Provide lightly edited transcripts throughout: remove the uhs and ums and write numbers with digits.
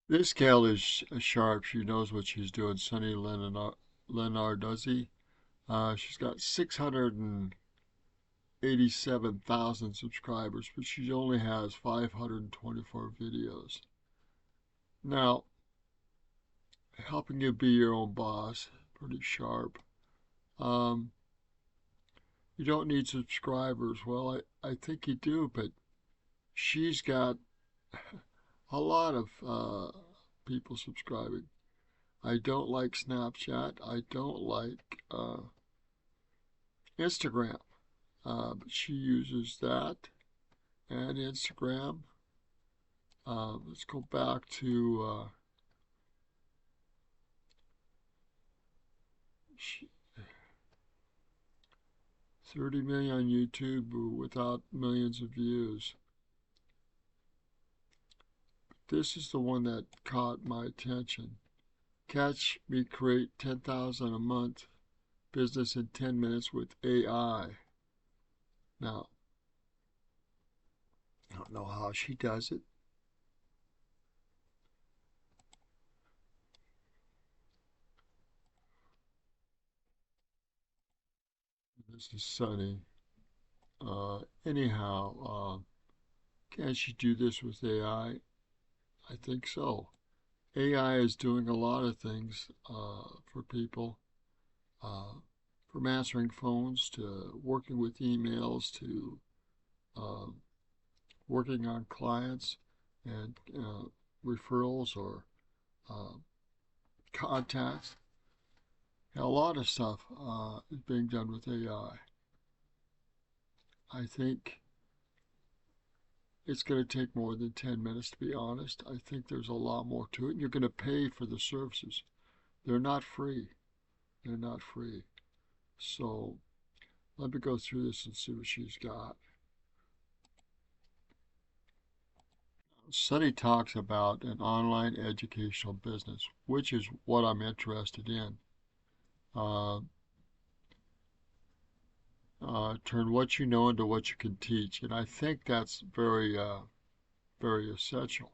This gal is sharp. She knows what she's doing. Sunny Lenarduzzi. She's got 687,000 subscribers, but she only has 524 videos. Now, helping you be your own boss, pretty sharp. Um, you don't need subscribers. Well, I think you do, but she's got a lot of people subscribing. I don't like Snapchat. I don't like Instagram, but she uses that and Instagram. Let's go back to 30 million on YouTube without millions of views. This is the one that caught my attention. Catch me create 10,000 a month business in 10 minutes with AI. Now, I don't know how she does it. This is Sunny. Anyhow, can she do this with AI? I think so. AI is doing a lot of things for people, uh, from answering phones to working with emails to uh, working on clients and referrals or uh, contacts. And a lot of stuff is being done with AI. I think it's going to take more than 10 minutes, to be honest. I think there's a lot more to it. You're going to pay for the services. They're not free. They're not free. So let me go through this and see what she's got. Sunny talks about an online educational business, which is what I'm interested in. Uh, turn what you know into what you can teach, and I think that's very essential.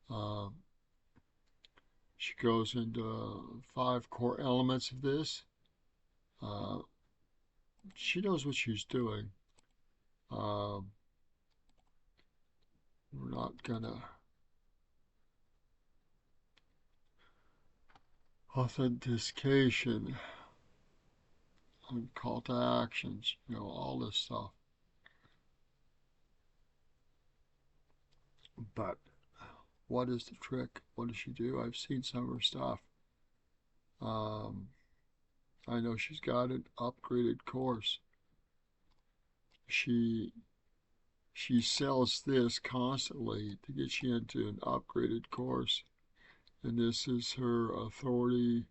Uh, she goes into 5 core elements of this. Uh, she knows what she's doing. Um, we're not gonna authentication and call to actions, all this stuff. But what is the trick? What does she do? I've seen some of her stuff. Um, I know she's got an upgraded course. She she sells this constantly to get you into an upgraded course, and this is her authority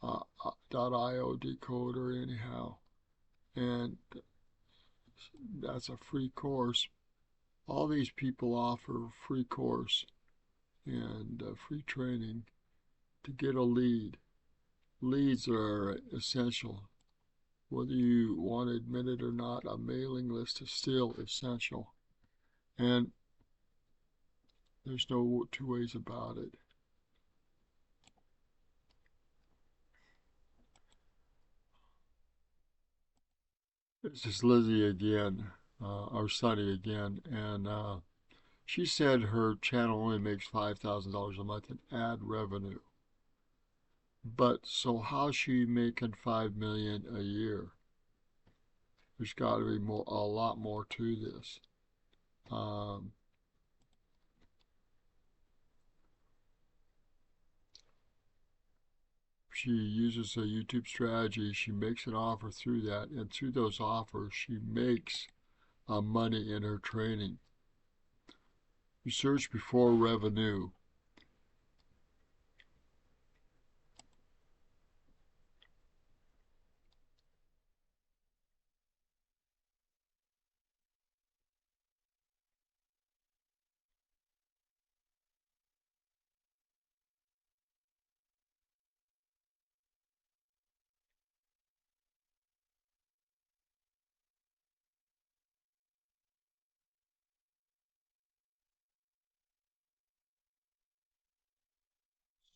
.io decoder anyhow, and that's a free course. All these people offer free course and free training to get a lead. Leads are essential. Whether you want to admit it or not, a mailing list is still essential. And there's no two ways about it. This is Lizzie again, or Sunny again, and she said her channel only makes $5,000 a month in ad revenue. But so how's she making 5 million a year? There's got to be a lot more to this. Um, she uses a YouTube strategy. She makes an offer through that, and through those offers, she makes money in her training. Research before revenue.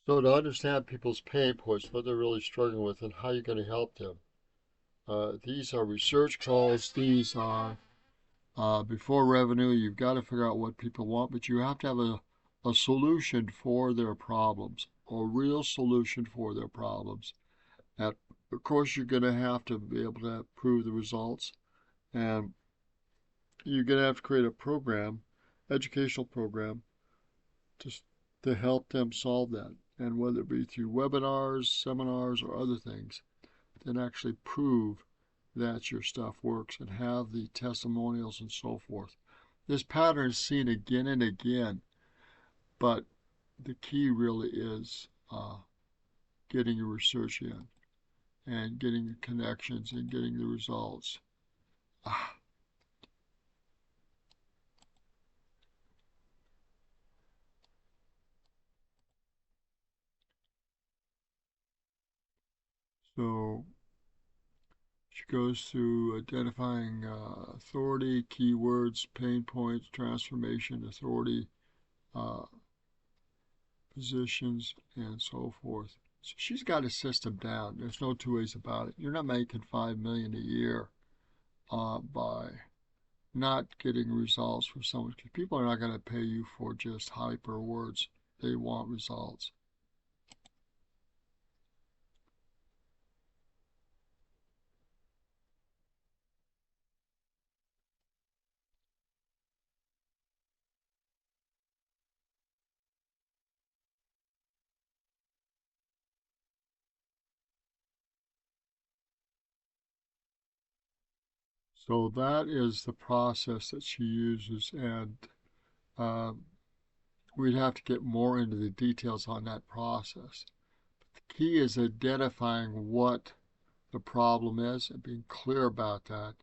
So to understand people's pain points, what they're really struggling with, and how you're going to help them. These are research calls. These are before revenue. You've got to figure out what people want, but you have to have a solution for their problems, a real solution for their problems. And of course, you're going to have to be able to prove the results, and you're going to have to create a program, educational program, to, to help them solve that. And whether it be through webinars, seminars, or other things, then actually prove that your stuff works and have the testimonials and so forth. This pattern is seen again and again, but the key really is getting your research in and getting the connections and getting the results. So she goes through identifying authority, keywords, pain points, transformation, authority, uh, positions, and so forth. So she's got a system down. There's no two ways about it. You're not making $5 million a year by not getting results for someone, because people are not going to pay you for just hyper words. They want results. So that is the process that she uses, and um, we'd have to get more into the details on that process. The key is identifying what the problem is and being clear about that,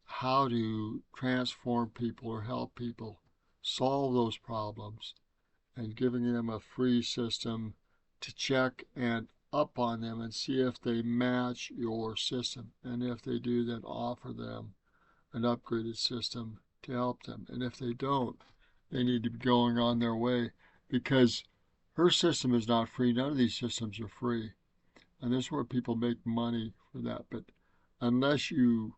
how to transform people or help people solve those problems, and giving them a free system to check and up on them and see if they match your system. And if they do, then offer them an upgraded system to help them. And if they don't, they need to be going on their way, because her system is not free. None of these systems are free. And this is where people make money for that. But unless you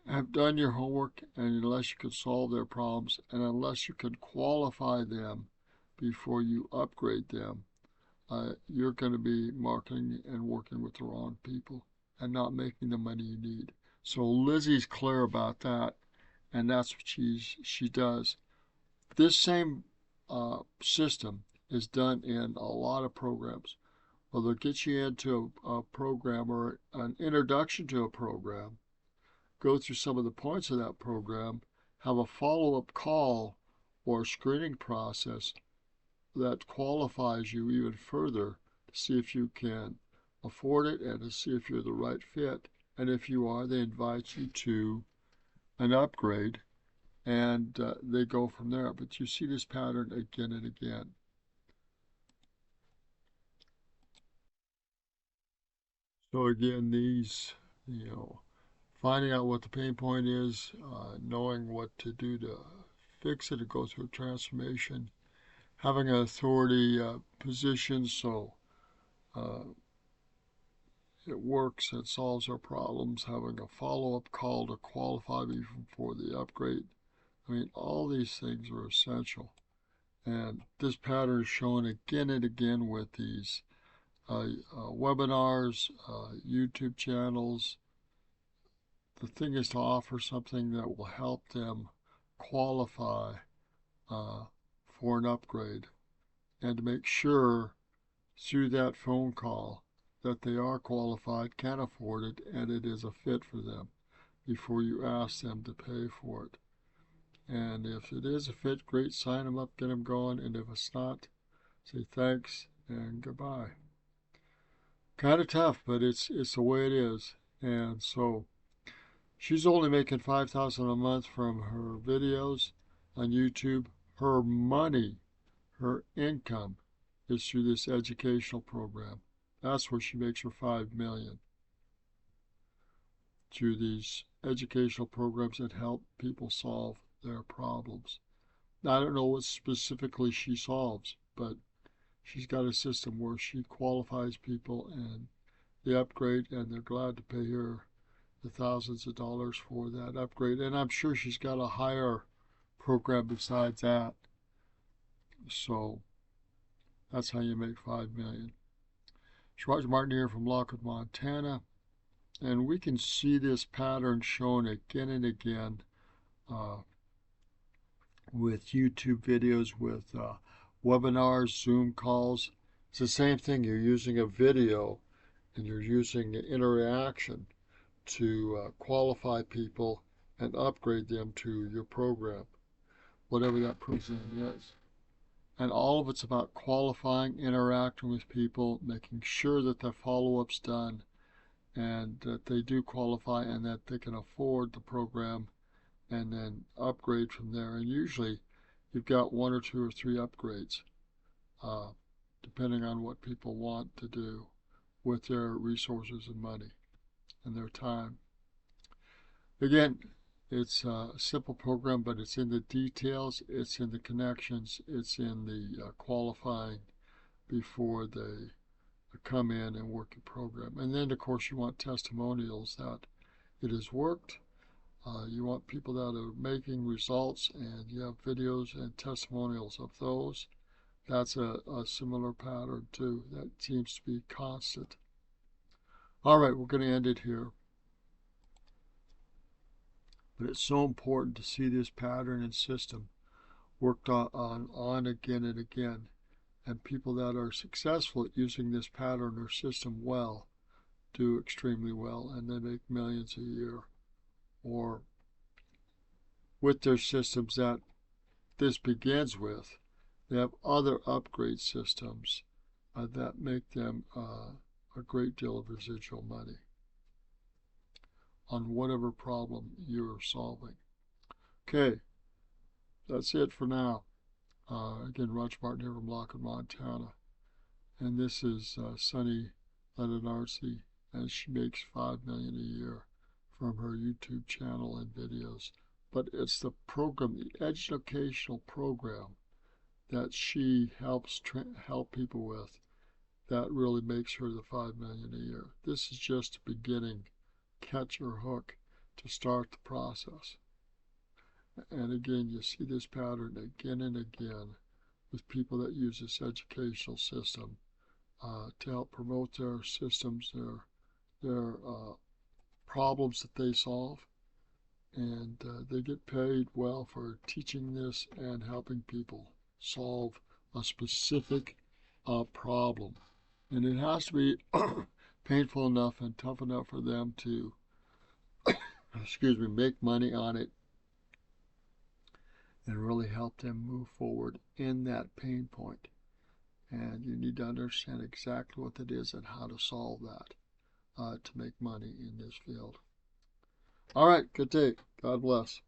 have done your homework, and unless you can solve their problems, and unless you can qualify them before you upgrade them, you're going to be marketing and working with the wrong people and not making the money you need. So Lizzie's clear about that, and that's what she does. This same system is done in a lot of programs. Well, they'll get you into a program or an introduction to a program, go through some of the points of that program, have a follow-up call or screening process that qualifies you even further to see if you can afford it and to see if you're the right fit. And if you are, they invite you to an upgrade, and they go from there. But you see this pattern again and again. So again, these, finding out what the pain point is, knowing what to do to fix it, to go through a transformation, having an authority position so uh, it works, it solves our problems, having a follow-up call to qualify me for the upgrade. I mean, all these things are essential. And this pattern is shown again and again with these webinars, YouTube channels. The thing is to offer something that will help them qualify uh, for an upgrade, and to make sure through that phone call that they are qualified, can afford it, and it is a fit for them before you ask them to pay for it. And if it is a fit, great, sign them up, get them going. And if it's not, say thanks and goodbye. Kind of tough, but it's the way it is. And so she's only making $5,000 a month from her videos on YouTube. Her money, her income, is through this educational program. That's where she makes her $5 million, through these educational programs that help people solve their problems. I don't know what specifically she solves, but she's got a system where she qualifies people and they upgrade, and they're glad to pay her the thousands of dollars for that upgrade. And I'm sure she's got a higher program besides that. So that's how you make $5 million. It's Roger Martin here from Lockwood, Montana. And we can see this pattern shown again and again with YouTube videos, with webinars, Zoom calls. It's the same thing. You're using a video and you're using interaction to qualify people and upgrade them to your program, whatever that program is. And all of it's about qualifying, interacting with people, making sure that the follow-up's done and that they do qualify and that they can afford the program, and then upgrade from there. And usually you've got 1 or 2 or 3 upgrades, depending on what people want to do with their resources and money and their time. Again, it's a simple program, but it's in the details, it's in the connections, it's in the qualifying before they come in and work the program. And then, of course, you want testimonials that it has worked. You want people that are making results, and you have videos and testimonials of those. That's a similar pattern too. That seems to be constant. All right, we're going to end it here. But it's so important to see this pattern and system worked on again and again. And people that are successful at using this pattern or system well do extremely well, and they make millions a year. Or with their systems that this begins with, they have other upgrade systems that make them a great deal of residual money on whatever problem you're solving. Okay, that's it for now. Again, Roger Martin here from Lockwood, Montana. And this is Sunny Lenonarzi, and she makes $5 million a year from her YouTube channel and videos. But it's the program, the educational program that she helps help people with, that really makes her the $5 million a year. This is just a beginning catch or hook to start the process. And again, you see this pattern again and again with people that use this educational system to help promote their systems, their problems that they solve. And they get paid well for teaching this and helping people solve a specific problem. And it has to be painful enough and tough enough for them to, make money on it and really help them move forward in that pain point. And you need to understand exactly what it is and how to solve that to make money in this field. All right, good day. God bless.